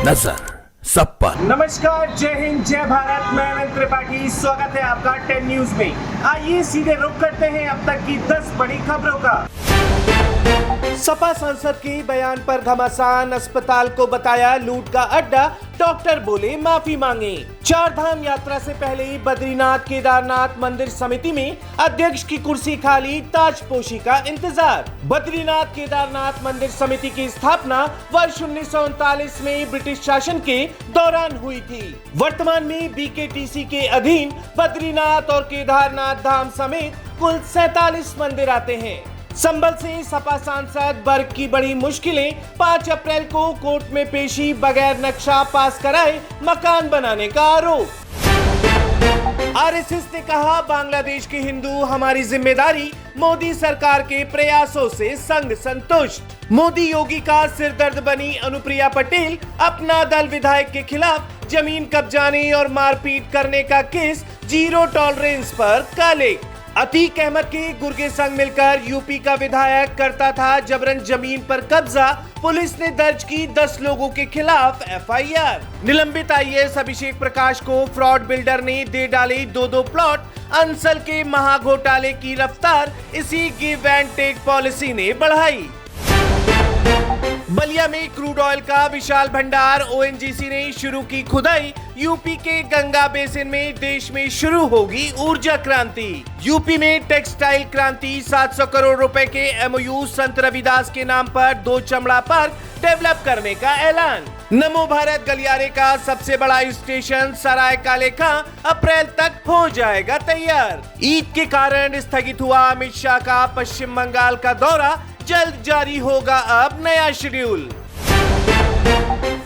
नजर सब पर। नमस्कार, जय हिंद, जय भारत। मैं अनंत त्रिपाठी, स्वागत है आपका 10 न्यूज में। आइए सीधे रुख करते हैं अब तक की 10 बड़ी खबरों का। सपा सांसद के बयान पर घमासान, अस्पताल को बताया लूट का अड्डा, डॉक्टर बोले माफी मांगे। चार धाम यात्रा से पहले बद्रीनाथ केदारनाथ मंदिर समिति में अध्यक्ष की कुर्सी खाली, ताजपोशी का इंतजार। बद्रीनाथ केदारनाथ मंदिर समिति की स्थापना वर्ष 1939 में ब्रिटिश शासन के दौरान हुई थी। वर्तमान में बीकेटीसी के अधीन बद्रीनाथ और केदारनाथ धाम समेत कुल 47 मंदिर आते हैं। संभल से सपा सांसद वर्ग की बड़ी मुश्किलें, 5 अप्रैल को कोर्ट में पेशी, बगैर नक्शा पास कराए मकान बनाने का आरोप। आरएसएस ने कहा बांग्लादेश के हिंदू हमारी जिम्मेदारी, मोदी सरकार के प्रयासों से संघ संतुष्ट। मोदी योगी का सिरदर्द बनी अनुप्रिया पटेल, अपना दल विधायक के खिलाफ जमीन कब्जाने और मारपीट करने का केस जीरो टॉलरेंस पर काले। अतीक अहमद के गुर्गे संग मिलकर यूपी का विधायक करता था जबरन जमीन पर कब्जा, पुलिस ने दर्ज की 10 लोगों के खिलाफ एफआईआर। निलंबित आईएएस अभिषेक प्रकाश को फ्रॉड बिल्डर ने दे डाले 2-2 प्लॉट, अंसल के महाघोटाले की रफ्तार इसी गिव एंड टेक पॉलिसी ने बढ़ाई। बलिया में क्रूड ऑयल का विशाल भंडार, ओएनजीसी ने शुरू की खुदाई। यूपी के गंगा बेसिन में देश में शुरू होगी ऊर्जा क्रांति। यूपी में टेक्सटाइल क्रांति, 700 करोड़ रुपए के एमओयू संत रविदास के नाम पर 2 चमड़ा पार्क डेवलप करने का ऐलान। नमो भारत गलियारे का सबसे बड़ा स्टेशन सराय काले खां अप्रैल तक हो जाएगा तैयार। ईद के कारण स्थगित हुआ अमित शाह का पश्चिम बंगाल का दौरा, जल्द जारी होगा अब नया शेड्यूल।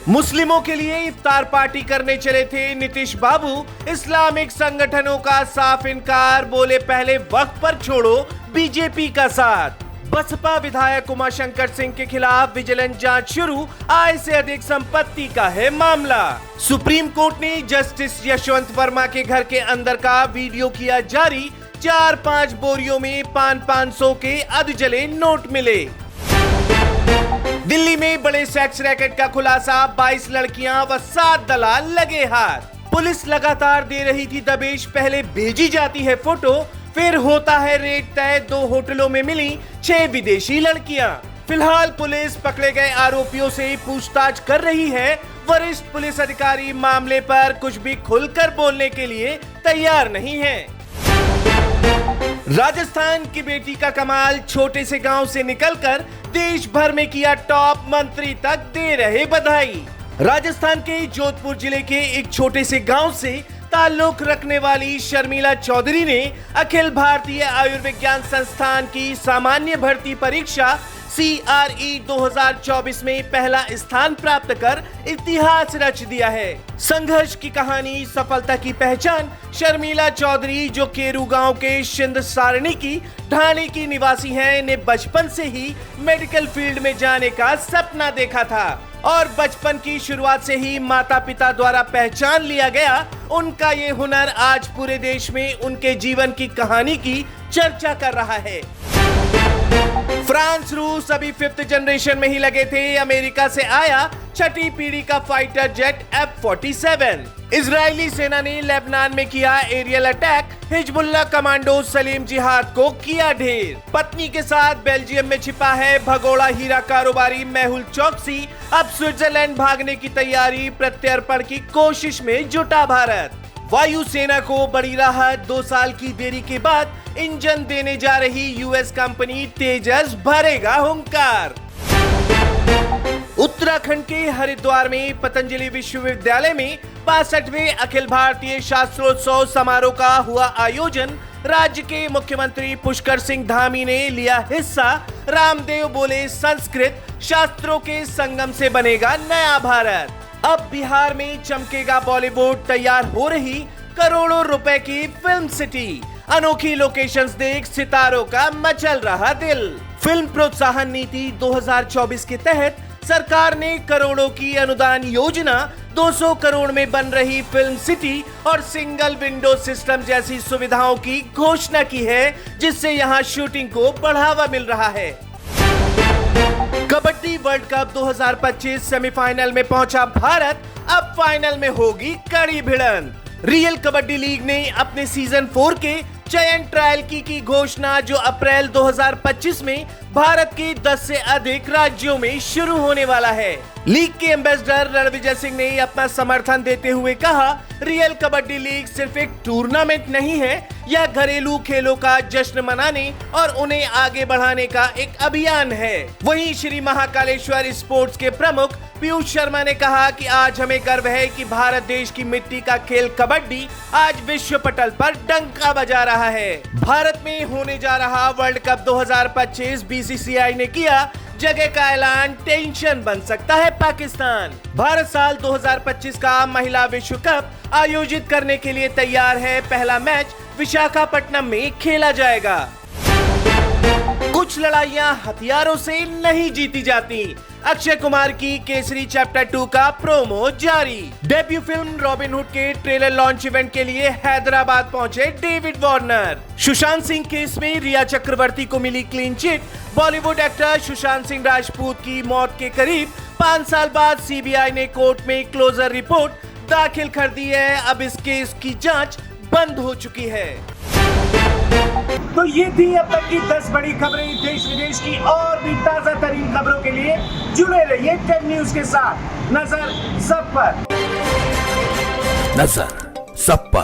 मुस्लिमों के लिए इफ्तार पार्टी करने चले थे नीतीश बाबू, इस्लामिक संगठनों का साफ इनकार, बोले पहले वक्त पर छोड़ो बीजेपी का साथ। बसपा विधायक उमाशंकर सिंह के खिलाफ विजिलेंस जांच शुरू, आय से अधिक संपत्ति का है मामला। सुप्रीम कोर्ट ने जस्टिस यशवंत वर्मा के घर के अंदर का वीडियो किया जारी, 4-5 बोरियों में 500 के अधजले नोट मिले। दिल्ली में बड़े सेक्स रैकेट का खुलासा, 22 लड़कियां व 7 दलाल लगे हाथ। पुलिस लगातार दे रही थी दबिश, पहले भेजी जाती है फोटो, फिर होता है रेट तय। 2 होटलों में मिली 6 विदेशी लड़कियां। फिलहाल पुलिस पकड़े गए आरोपियों से पूछताछ कर रही है। वरिष्ठ पुलिस अधिकारी मामले पर कुछ भी खुलकर बोलने के लिए तैयार नहीं है। राजस्थान की बेटी का कमाल, छोटे से गांव से निकलकर देश भर में किया टॉप, मंत्री तक दे रहे बधाई। राजस्थान के जोधपुर जिले के एक छोटे से गांव से ताल्लुक रखने वाली शर्मिला चौधरी ने अखिल भारतीय आयुर्विज्ञान संस्थान की सामान्य भर्ती परीक्षा CRE 2024 में पहला स्थान प्राप्त कर इतिहास रच दिया है। संघर्ष की कहानी, सफलता की पहचान। शर्मिला चौधरी जो केरू गांव के शिंद सारणी की ढाणी की निवासी हैं, ने बचपन से ही मेडिकल फील्ड में जाने का सपना देखा था और बचपन की शुरुआत से ही माता पिता द्वारा पहचान लिया गया। उनका ये हुनर आज पूरे देश में उनके जीवन की कहानी की चर्चा कर रहा है। फ्रांस रूस अभी 5th जनरेशन में ही लगे थे। अमेरिका से आया 6ठी पीढ़ी का फाइटर जेट F-47। इजरायली सेना ने लेबनान में किया aerial attack, Hezbollah commando Salim Jihad को किया ढेर। पत्नी के साथ बेल्जियम में छिपा है भगोड़ा हीरा कारोबारी मेहुल चौकसी, अब स्विट्जरलैंड भागने की तैयारी, प्रत्यर्पण की कोशिश में जुटा भारत। वायुसेना को बड़ी राहत, 2 साल की देरी के बाद इंजन देने जा रही यूएस कंपनी तेजस भरेगा हुंकार। उत्तराखंड के हरिद्वार में पतंजलि विश्वविद्यालय में 65वें अखिल भारतीय शास्त्रोत्सव समारोह का हुआ आयोजन। राज्य के मुख्यमंत्री पुष्कर सिंह धामी ने लिया हिस्सा। रामदेव बोले संस्कृत शास्त्रों के संगम से बनेगा नया भारत। अब बिहार में चमकेगा बॉलीवुड, तैयार हो रही करोड़ों रुपए की फिल्म सिटी। अनोखी लोकेशंस देख सितारों का मचल रहा दिल। फिल्म प्रोत्साहन नीति 2024 के तहत सरकार ने करोड़ों की अनुदान योजना, 200 करोड़ में बन रही फिल्म सिटी और सिंगल विंडो सिस्टम जैसी सुविधाओं की घोषणा की है, जिससे यहां शूटिंग को बढ़ावा मिल रहा है। कबड्डी वर्ल्ड कप 2025 सेमीफाइनल में पहुंचा भारत, अब फाइनल में होगी कड़ी भिड़ंत। रियल कबड्डी लीग ने अपने सीजन 4 के चयन ट्रायल की घोषणा, जो अप्रैल 2025 में भारत के 10 से अधिक राज्यों में शुरू होने वाला है। लीग के एम्बेसडर रणविजय सिंह ने अपना समर्थन देते हुए कहा, रियल कबड्डी लीग सिर्फ एक टूर्नामेंट नहीं है, यह घरेलू खेलों का जश्न मनाने और उन्हें आगे बढ़ाने का एक अभियान है। वहीं श्री महाकालेश्वर स्पोर्ट्स के प्रमुख पीयूष शर्मा ने कहा कि आज हमें गर्व है कि भारत देश की मिट्टी का खेल कबड्डी आज विश्व पटल पर डंका बजा रहा है। भारत में होने जा रहा वर्ल्ड कप 2025 बीसीसीआई ने किया जगह का ऐलान, टेंशन बन सकता है पाकिस्तान। भारत साल 2025 का महिला विश्व कप आयोजित करने के लिए तैयार है। पहला मैच विशाखापट्टनम में खेला जाएगा। कुछ लड़ाइयां हथियारों से नहीं जीती जाती। अक्षय कुमार की केसरी चैप्टर 2 का प्रोमो जारी। डेब्यू फिल्म रॉबिनहुड के ट्रेलर लॉन्च इवेंट के लिए हैदराबाद पहुंचे David Warner. Sushant Singh case में रिया चक्रवर्ती को मिली clean chit. Bollywood actor Sushant Singh Rajput की मौत के करीब 5 साल बाद सीबीआई ने कोर्ट में क्लोजर रिपोर्ट दाखिल कर दी है। अब इस केस की जांच बंद हो चुकी है। तो ये थी अब तक की 10 बड़ी खबरें देश विदेश की, और भी ताजा तरीन खबरों के लिए जुड़े रहिए 10 न्यूज के साथ। नजर सब पर।